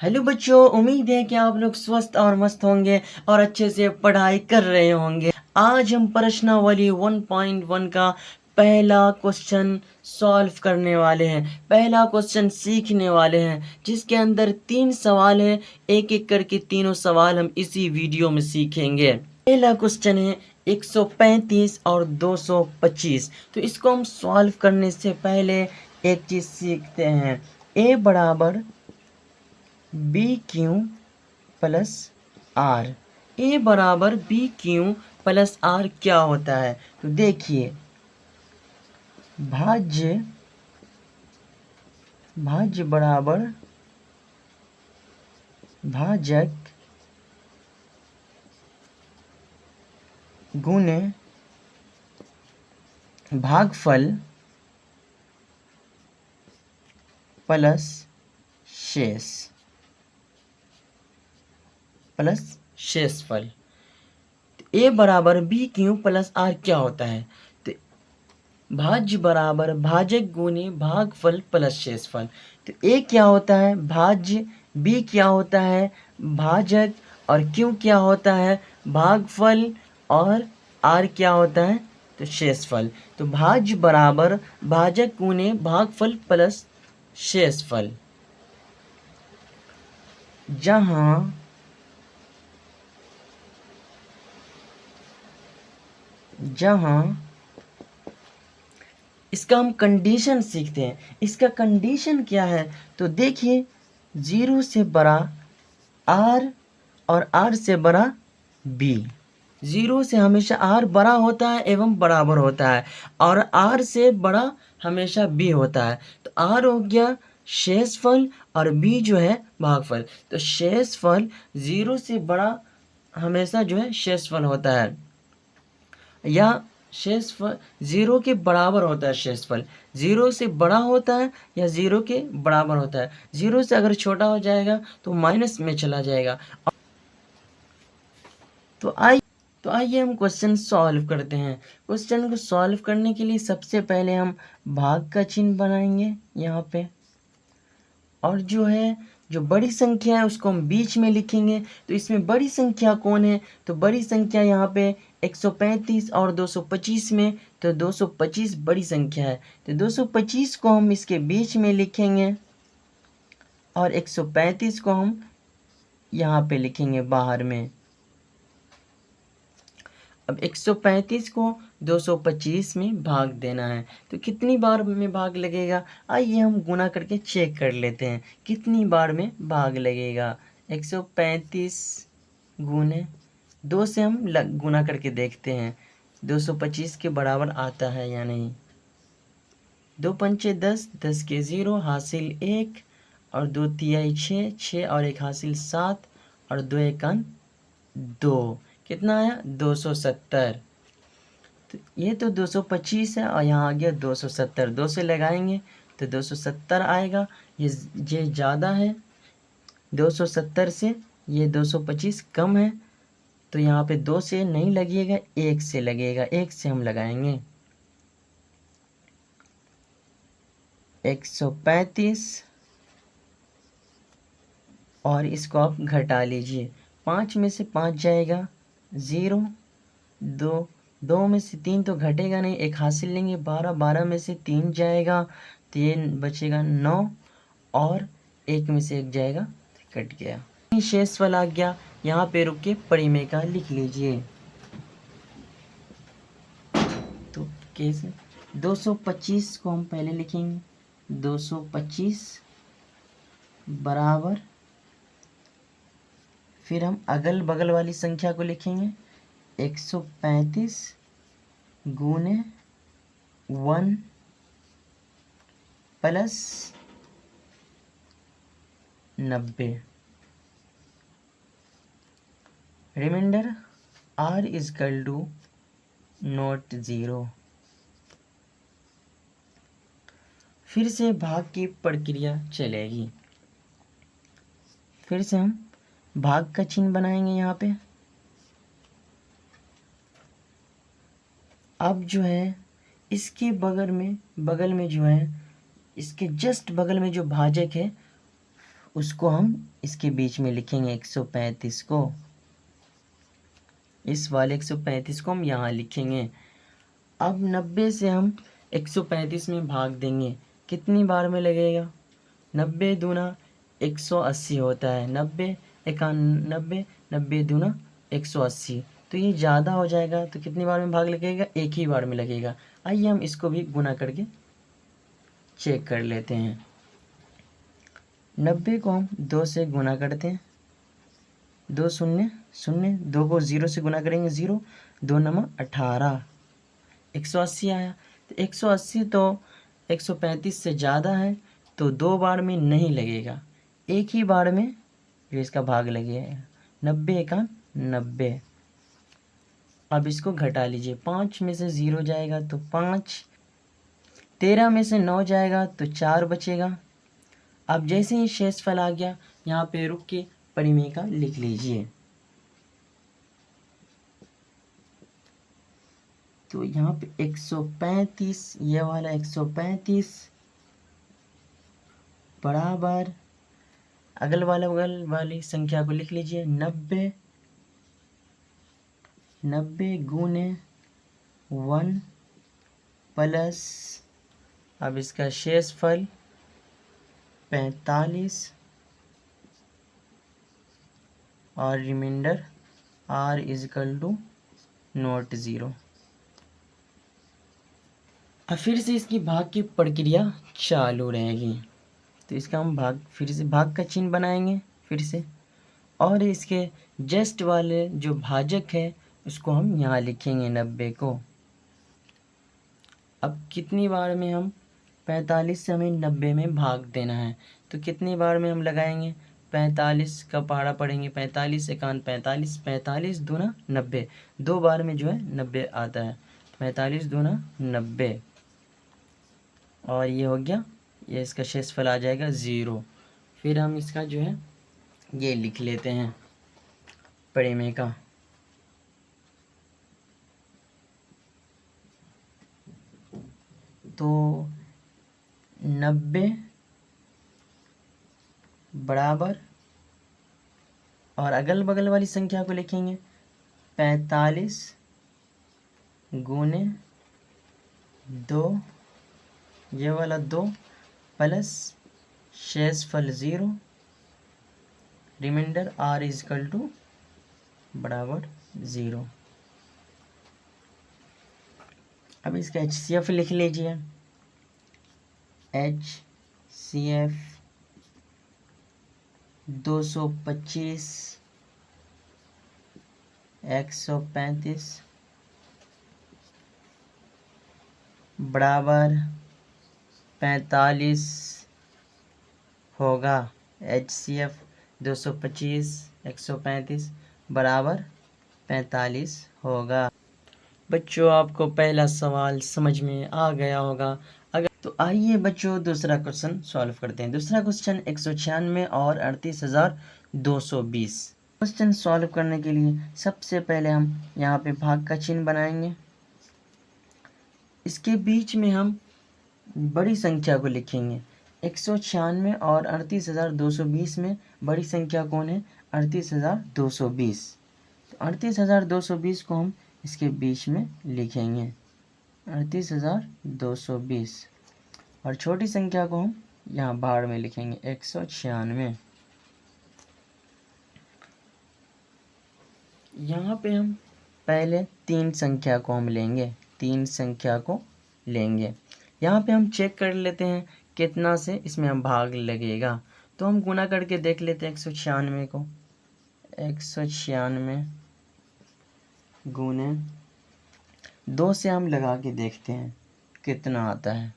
Hello बच्चों, उम्मीद है कि आप लोग स्वस्थ और मस्त होंगे और अच्छे से पढ़ाई कर रहे होंगे। आज हम प्रश्नावली 1.1 का पहला क्वेश्चन सॉल्व करने वाले हैं। पहला क्वेश्चन सीखने वाले हैं जिसके अंदर 3 सवाल है। एक एक करके तीनों सवाल हम इसी वीडियो में सीखेंगे। पहला क्वेश्चन है 135 और 225। तो इसको हम सॉल्व करने से पहले एक चीज़ सीखते हैं। ए बराबर बी क्यू प्लस आर। ए बराबर बी क्यू प्लस आर क्या होता है? तो देखिए, भाज्य भाज्य बराबर भाजक गुने भागफल प्लस शेषफल। ए बराबर बी क्यू प्लस आर क्या होता है? तो भाज्य बराबर भाजक गुने भागफल प्लस शेषफल। तो ए क्या होता है? भाज्य। बी क्या होता है? भाजक। और क्यू क्या होता है? भागफल। और आर क्या होता है? तो शेषफल। तो भाज्य बराबर भाजक गुने भागफल प्लस शेषफल। जहां इसका हम कंडीशन सीखते हैं। इसका कंडीशन क्या है? तो देखिए, 0 से बड़ा आर और आर से बड़ा बी। 0 से हमेशा आर बड़ा होता है एवं बराबर होता है, और आर से बड़ा हमेशा बी होता है। तो आर हो गया शेषफल और बी जो है भागफल। तो शेषफल 0 से बड़ा हमेशा जो है शेषफल होता है, या शेषफल 0 के बराबर होता है। शेषफल 0 से बड़ा होता है या 0 के बराबर होता है। 0 से अगर छोटा हो जाएगा तो माइनस में चला जाएगा। तो आइए हम क्वेश्चन सॉल्व करते हैं। क्वेश्चन को सॉल्व करने के लिए सबसे पहले हम भाग का चिन्ह बनाएंगे यहाँ पे, और जो बड़ी संख्या है उसको हम बीच में लिखेंगे। तो इसमें बड़ी संख्या कौन है? तो बड़ी संख्या यहाँ पे 135 और 225 में, तो 225 बड़ी संख्या है। तो 225 को हम इसके बीच में लिखेंगे और 135 को हम यहाँ पे लिखेंगे बाहर में। अब 135 को 225 में भाग देना है, तो कितनी बार में भाग लगेगा? आइए हम गुना करके चेक कर लेते हैं कितनी बार में भाग लगेगा। 135 गुने 2 से हम गुना करके देखते हैं 225 के बराबर आता है या नहीं। 2 पंचे 10, 10 के 0 हासिल 1, और 2 तिहाई 6, 6 और 1 हासिल 7, और 2 एकान 2। कितना आया? 270। तो ये तो 225 है और यहाँ आ गया 270। 2 से लगाएंगे तो 270 आएगा। ये ज़्यादा है 270 से, ये 225 कम है। तो यहाँ पे 2 से नहीं लगेगा, 1 से लगेगा। 1 से हम लगाएंगे 135, और इसको आप घटा लीजिए। 5 में से 5 जाएगा 0, 2, 2 में से 3 तो घटेगा नहीं, 1 हासिल लेंगे 12, 12 में से 3 जाएगा, 3 बचेगा 9, और 1 में से 1 जाएगा, कट गया। शेषफल आ गया। यहाँ पे रुक के परिमेय का लिख लीजिए। तो कैसे? 225 को हम पहले लिखेंगे, 225 बराबर, फिर हम अगल बगल वाली संख्या को लिखेंगे 135 गुने 1 प्लस 90। Remainder r is equal to not 0। फिर से भाग की प्रक्रिया चलेगी। फिर से हम भाग का चिन्ह बनाएंगे यहाँ पे। अब जो है इसके बगल में जो है, इसके जस्ट बगल में जो भाजक है उसको हम इसके बीच में लिखेंगे 135 को, इस वाले 135 को हम यहाँ लिखेंगे। अब 90 से हम 135 में भाग देंगे, कितनी बार में लगेगा? 90 दूना 180 होता है, 90 91, 90 दूना 180, तो ये ज़्यादा हो जाएगा, तो कितनी बार में भाग लगेगा? एक ही बार में लगेगा। आइए हम इसको भी गुना करके चेक कर लेते हैं। 90 को हम 2 से गुना करते हैं, 2 शून्य शून्य, 2 को 0 से गुना करेंगे 0, 2 नमा 18, 180 आया। तो 180 तो 135 से ज़्यादा है, तो 2 बार में नहीं लगेगा, एक ही बार में जो इसका भाग लगेगा। 90 एकान 90। अब इसको घटा लीजिए, 5 में से 0 जाएगा तो 5, 13 में से 9 जाएगा तो 4 बचेगा। अब जैसे ही शेषफल आ गया, यहाँ पे रुक के परिमेय का लिख लीजिए। तो यहाँ पे 135, ये वाला 135 बराबर अगल वाली संख्या को लिख लीजिए 90, 90 गुने 1 प्लस, अब इसका शेषफल 45 और remainder r is equal to not 0। अब फिर से इसकी भाग की प्रक्रिया चालू रहेगी, तो इसका हम फिर से भाग का चिन्ह बनाएंगे फिर से, और इसके जस्ट वाले जो भाजक है उसको हम यहाँ लिखेंगे 90 को। अब कितनी बार में हम 45 से हमें 90 में भाग देना है, तो कितनी बार में हम लगाएंगे? 45 का पहाड़ा पढ़ेंगे, 45 एकान 45, 45 दूना 90, 2 बार में जो है 90 आता है, 45 दूना 90, और ये हो गया, ये इसका शेषफल आ जाएगा 0। फिर हम इसका जो है ये लिख लेते हैं परिमेय का। तो 90 बराबर, और अगल बगल वाली संख्या को लिखेंगे 45 गुने 2, ये वाला 2 प्लस शेषफल 0, रिमाइंडर r इजकल टू बराबर 0। अब इसका HCF लिख लीजिए, HCF 225 135 बराबर 45 होगा। HCF 225 135 बराबर 45 होगा। बच्चों, आपको पहला सवाल समझ में आ गया होगा। अगर तो आइए बच्चों दूसरा क्वेश्चन सॉल्व करते हैं। दूसरा क्वेश्चन 196 और 38,220। क्वेश्चन सॉल्व करने के लिए सबसे पहले हम यहाँ पे भाग का चिन्ह बनाएंगे, इसके बीच में हम बड़ी संख्या को लिखेंगे। 196 और 38,220 में बड़ी संख्या कौन है? 38,220। तो 38,220 को हम इसके बीच में लिखेंगे 38,220, और छोटी संख्या को हम यहाँ बाहर में लिखेंगे 196। यहाँ पे हम पहले 3 संख्या को हम लेंगे, 3 संख्या को लेंगे। यहाँ पे हम चेक कर लेते हैं कितना से इसमें हम भाग लगेगा, तो हम गुना करके देख लेते हैं 196 को। 196 गुने 2 से हम लगा के देखते हैं कितना आता है।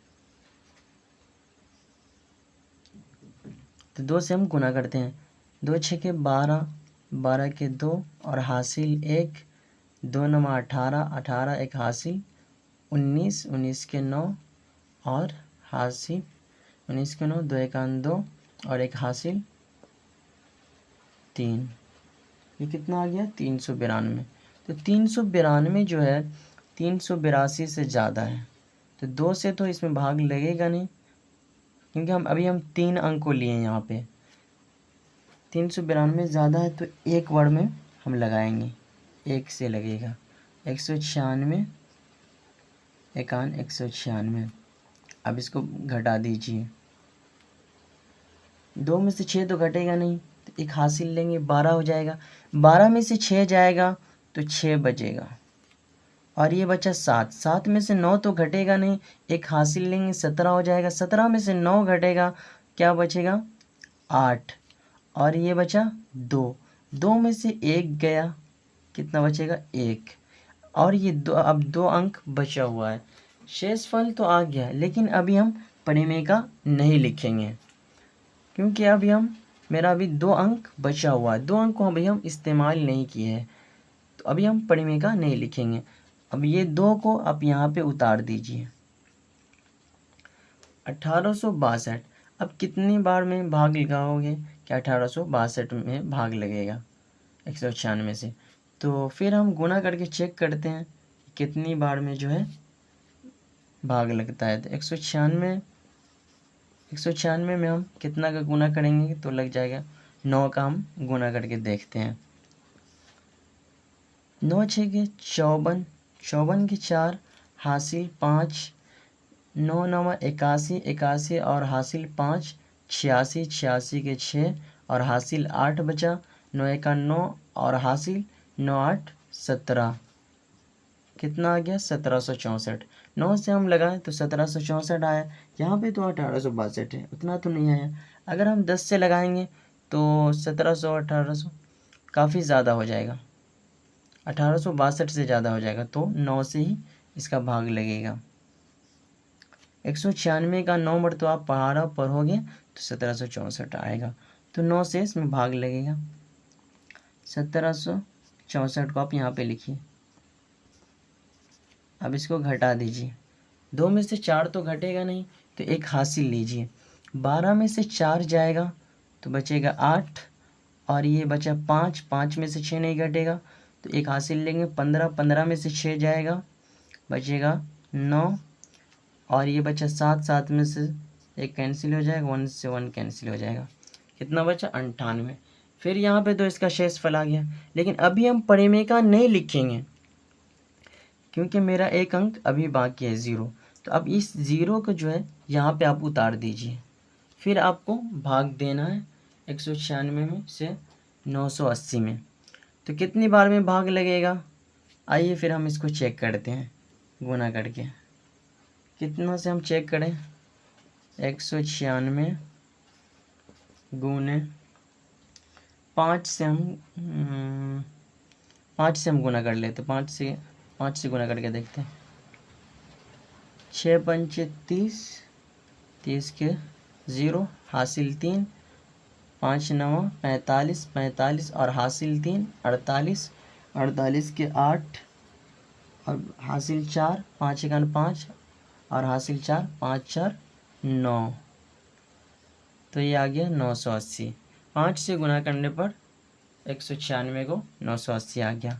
तो 2 से हम गुना करते हैं, 2 छके 12, 12 के 2 और हासिल 1, 2 नमा 18, 18 एक हासिल 19, 19 के 9 और हासिल 19 के 9, 2 एकान 2 और एक हासिल 3। ये कितना आ गया? 392। तो 392 जो है 382 से ज़्यादा है, तो 2 से तो इसमें भाग लगेगा नहीं, क्योंकि हम 3 अंक को लिए यहाँ पे। 392 ज़्यादा है तो एक वर्ड में हम लगाएंगे, एक से लगेगा। 196 एकान 196। अब इसको घटा दीजिए। 2 में से 6 तो घटेगा नहीं, तो एक हासिल लेंगे, 12 हो जाएगा। 12 में से 6 जाएगा तो 6 बचेगा, और ये बचा 7। 7 में से 9 तो घटेगा नहीं, एक हासिल लेंगे, 17 हो जाएगा। 17 में से 9 घटेगा, क्या बचेगा? 8, और ये बचा 2। 2 में से 1 गया, कितना बचेगा? 1, और ये अब 2 अंक बचा हुआ है। शेषफल तो आ गया, लेकिन अभी हम परिमेय नहीं लिखेंगे, क्योंकि मेरा अभी 2 अंक बचा हुआ है। 2 अंक को अभी हम इस्तेमाल नहीं किए हैं, तो अभी हम परिमेय नहीं लिखेंगे। अब ये 2 को आप यहाँ पे उतार दीजिए। 1862। अब कितनी बार में भाग लगाओगे? क्या 1862 में भाग लगेगा 196 से? तो फिर हम गुना करके चेक करते हैं कितनी बार में जो है भाग लगता है। तो 196 में हम कितना का गुना करेंगे तो लग जाएगा 9 का। हम गुना करके देखते हैं। 9 6 के 54, 54 के 4, हासिल 5, 9 9 81, 81 और हासिल 5, 86, 86 के 6 और हासिल 8 बचा। 9 1 9 और हासिल 9 8 17, कितना आ गया? 1764। 9 से हम लगाएं तो 1764 आया। यहाँ पे तो 1862 है, उतना तो नहीं आया। अगर हम 10 से लगाएंगे तो 1700 1800 काफ़ी ज़्यादा हो जाएगा, 1862 से ज़्यादा हो जाएगा, तो 9 से ही इसका भाग लगेगा। 196 का 9 मरतबा आप पढ़ोगे तो 1764 आएगा, तो 9 से इसमें भाग लगेगा। 1764 को आप यहाँ पे लिखिए। अब इसको घटा दीजिए। 2 में से 4 तो घटेगा नहीं, तो एक हासिल लीजिए। 12 में से 4 जाएगा तो बचेगा 8, और ये बचा 5, 5 में से 6 नहीं घटेगा तो एक हासिल लेंगे। 15, 15 में से 6 जाएगा, बचेगा 9, और ये बचा 7, 7 में से एक कैंसिल हो जाएगा, 1 से 1 कैंसिल हो जाएगा। कितना बचा? 98। फिर यहाँ पे तो इसका शेषफल आ गया, लेकिन अभी हम परिमेय नहीं लिखेंगे, क्योंकि मेरा एक अंक अभी बाकी है 0। तो अब इस 0 को जो है यहाँ पे आप उतार दीजिए। फिर आपको भाग देना है 196 में से 980 में। तो कितनी बार में भाग लगेगा? आइए फिर हम इसको चेक करते हैं गुना करके। कितना से हम चेक करें? 196 गुने 5 से हम गुना कर लेते। 5 से गुना करके देखते हैं। 6 पंचे 30, 30 के 0, हासिल 3, 5 9 45, 45 और हासिल 3 48, 48 के 8 और हासिल 4, 5 1 5 और हासिल 4, 5 4 9, तो ये आ गया 980। 5 से गुना करने पर 196 को 980 आ गया,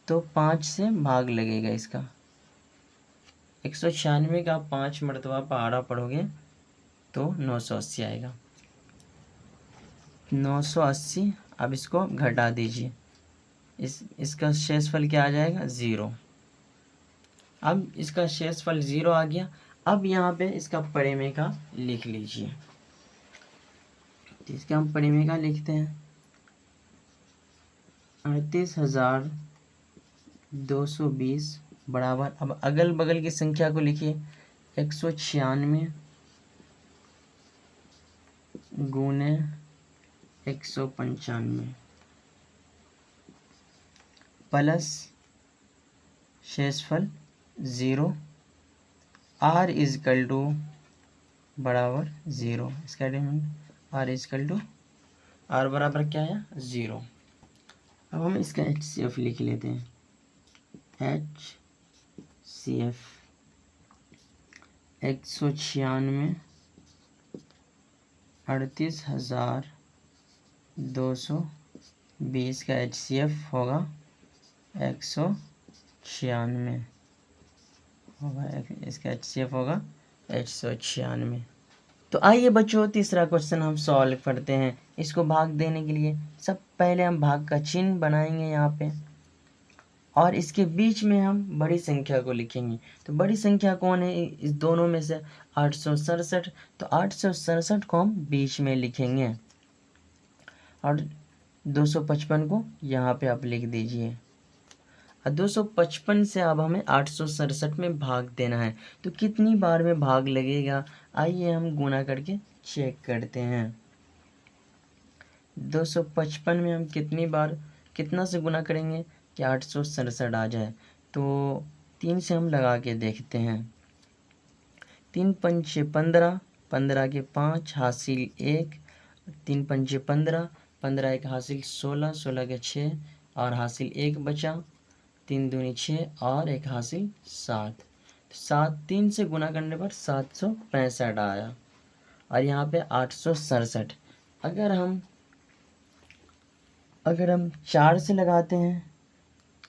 तो 5 से भाग लगेगा इसका। 196 का 5 मरतबा पहाड़ा पढ़ोगे तो 980 आएगा। 980। अब इसको घटा दीजिए, इसका शेषफल क्या आ जाएगा? 0। अब इसका शेषफल 0 आ गया। अब यहाँ पे इसका परिमेय लिख लीजिए। तो इसका हम परिमेय लिखते हैं 38,220 बराबर। अब अगल बगल की संख्या को लिखिए 196 गुने 195 प्लस शेषफल 0, r इजकल टू बराबर 0। इसका demand r is equal to r बराबर क्या है? 0। अब हम इसका HCF लिख लेते हैं। HCF 196 38,220 का HCF होगा 196 होगा। इसका HCF होगा 196। तो आइए बच्चों तीसरा क्वेश्चन हम सॉल्व करते हैं। इसको भाग देने के लिए सब पहले हम भाग का चिन्ह बनाएंगे यहाँ पे, और इसके बीच में हम बड़ी संख्या को लिखेंगे। तो बड़ी संख्या कौन है इस दोनों में से? 867। तो 867 को हम बीच में लिखेंगे और 255 को यहाँ पे आप लिख दीजिए। और 255 से अब हमें 867 में भाग देना है। तो कितनी बार में भाग लगेगा? आइए हम गुना करके चेक करते हैं। 255 में हम कितना से गुना करेंगे कि 867 आ जाए? तो 3 से हम लगा के देखते हैं। 3 पंचे 15, 15 के 5 हासिल 1, 3 पंचे 15, 15 एक हासिल 16, 16 के 6 और हासिल 1 बचा, 3 दूनी 6 और 1 हासिल 7। 3 से गुना करने पर 765 आया और यहाँ पे 867। अगर हम 4 से लगाते हैं,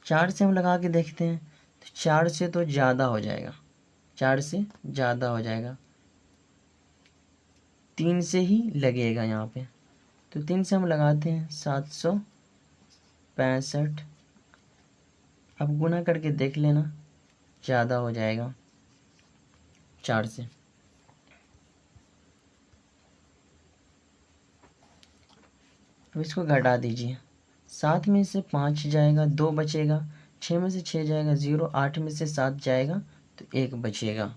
4 से हम लगा के देखते हैं, तो 4 से तो ज़्यादा हो जाएगा, 4 से ज़्यादा हो जाएगा, 3 से ही लगेगा यहाँ पे। तो 3 से हम लगाते हैं 765। अब गुना करके देख लेना, ज़्यादा हो जाएगा 4 से। अब इसको घटा दीजिए। 7 में से 5 जाएगा, 2 बचेगा, 6 में से 6 जाएगा 0, 8 में से 7 जाएगा तो 1 बचेगा।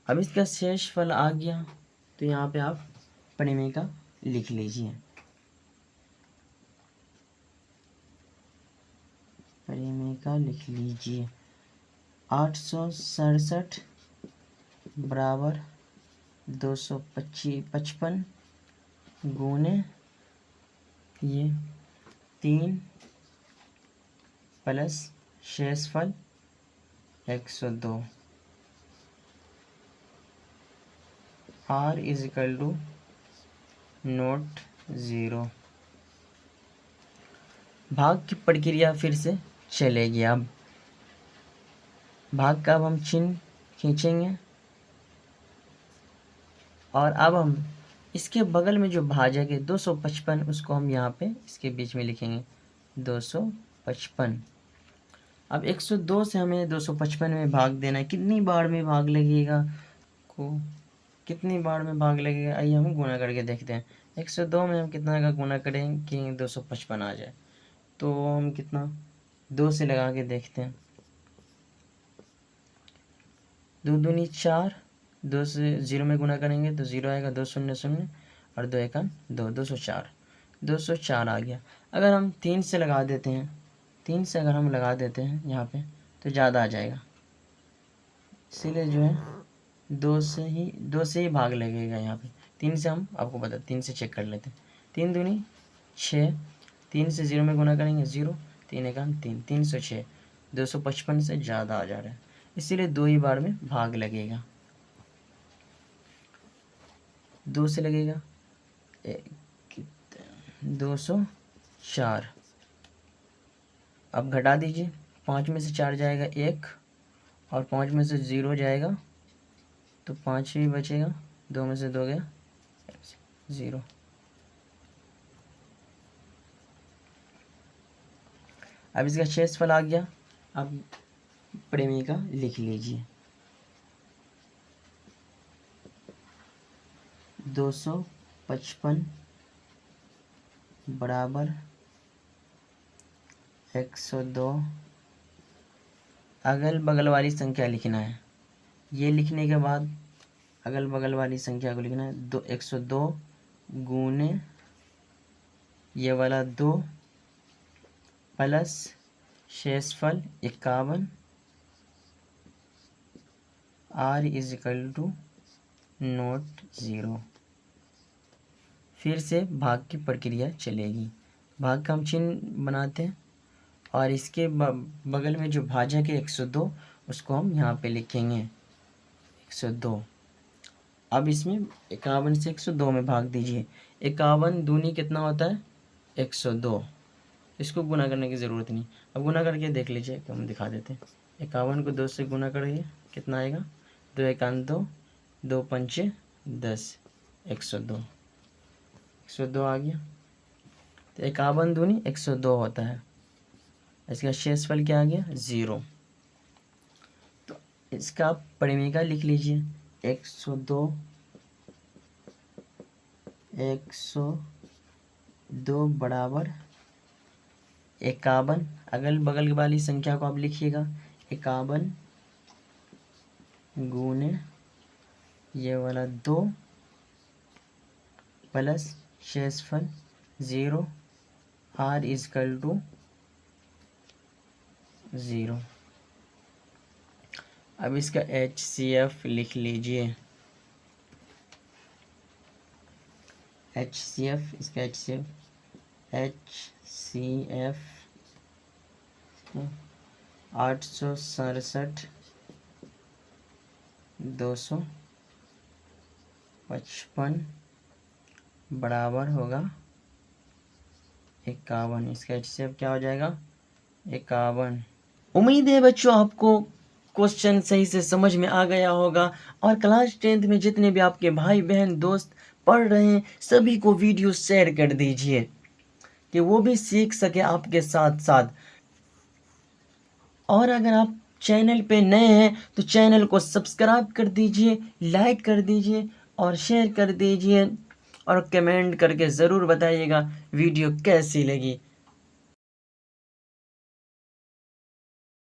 अब इसका शेष फल आ गया, तो यहाँ पे आप परिमेय का लिख लीजिए। परिमेय का लिख लीजिए 867 बराबर 255 गुने ये 3 प्लस शेषफल 102 R इजिकल टू नोट 0। भाग की प्रक्रिया फिर से चलेगी। अब भाग का अब हम चिन्ह खींचेंगे और अब हम इसके बगल में जो भाजक है 255, उसको हम यहाँ पे इसके बीच में लिखेंगे 255। अब 102 से हमें 255 में भाग देना है। कितनी बार में भाग लगेगा कितनी बार में भाग लगेगा? आइए हम गुना करके देखते हैं। 102 में हम कितना का गुना करें कि 255 आ जाए? तो हम कितना 2 से लगा के देखते हैं। 2 दूनी 4, 2 से 0 में गुना करेंगे तो 0 आएगा, 2 शून्य शून्य और 2 एकान 2, 204। 204 आ गया। अगर हम 3 से लगा देते हैं, 3 से अगर हम लगा देते हैं यहाँ पे तो ज़्यादा आ जाएगा, इसीलिए जो है 2 से ही भाग लगेगा यहाँ पे। 3 से हम आपको बता 3 से चेक कर लेते हैं। 3 दूनी 6, 3 से 0 में गुना करेंगे 0, 3 एकान 3, 306। 255 से ज़्यादा आ जा रहा है, इसीलिए 2 ही बार में भाग लगेगा। 2 से लगेगा 204। अब घटा दीजिए, 5 में से 4 जाएगा 1 और 5 में से 0 जाएगा तो 5 ही बचेगा, 2 में से 2 गया 0। अब इसका शेषफल आ गया। अब परिमेय का लिख लीजिए 255 बराबर 102। अगल बगल वाली संख्या लिखना है। ये लिखने के बाद अगल बगल वाली संख्या को लिखना है 102 गुने ये वाला 2 प्लस शेषफल 51 R इजिकल टू नोट 0। फिर से भाग की प्रक्रिया चलेगी। भाग का हम चिन्ह बनाते हैं और इसके बगल में जो भाजक है 102, उसको हम यहाँ पे लिखेंगे 102। अब इसमें 51 से 102 में भाग दीजिए। 51 दूनी कितना होता है? 102। इसको गुना करने की ज़रूरत नहीं। अब गुना करके देख लीजिए कि हम दिखा देते हैं। 51 को 2 से गुना करिए, कितना आएगा? 2 एकान 2, 2 पंचे 10 102 102 आ गया। तो 51 दूनी 102 होता है। इसका शेषफल क्या आ गया 0। तो इसका परिमेय का लिख लीजिए 102 बराबर 51। अगल बगल वाली संख्या को आप लिखिएगा 51 गुने ये वाला 2 प्लस शेषफल 0 r इजकल टू 0। अब इसका HCF लिख लीजिए। HCF इसका HCF 867 255 बराबर होगा 51। इसका HCF क्या हो जाएगा 51। उम्मीद है बच्चों आपको क्वेश्चन सही से समझ में आ गया होगा। और क्लास 10th में जितने भी आपके भाई बहन दोस्त पढ़ रहे हैं सभी को वीडियो शेयर कर दीजिए कि वो भी सीख सके आपके साथ साथ। और अगर आप चैनल पे नए हैं तो चैनल को सब्सक्राइब कर दीजिए, लाइक कर दीजिए और शेयर कर दीजिए और कमेंट करके ज़रूर बताइएगा वीडियो कैसी लगी।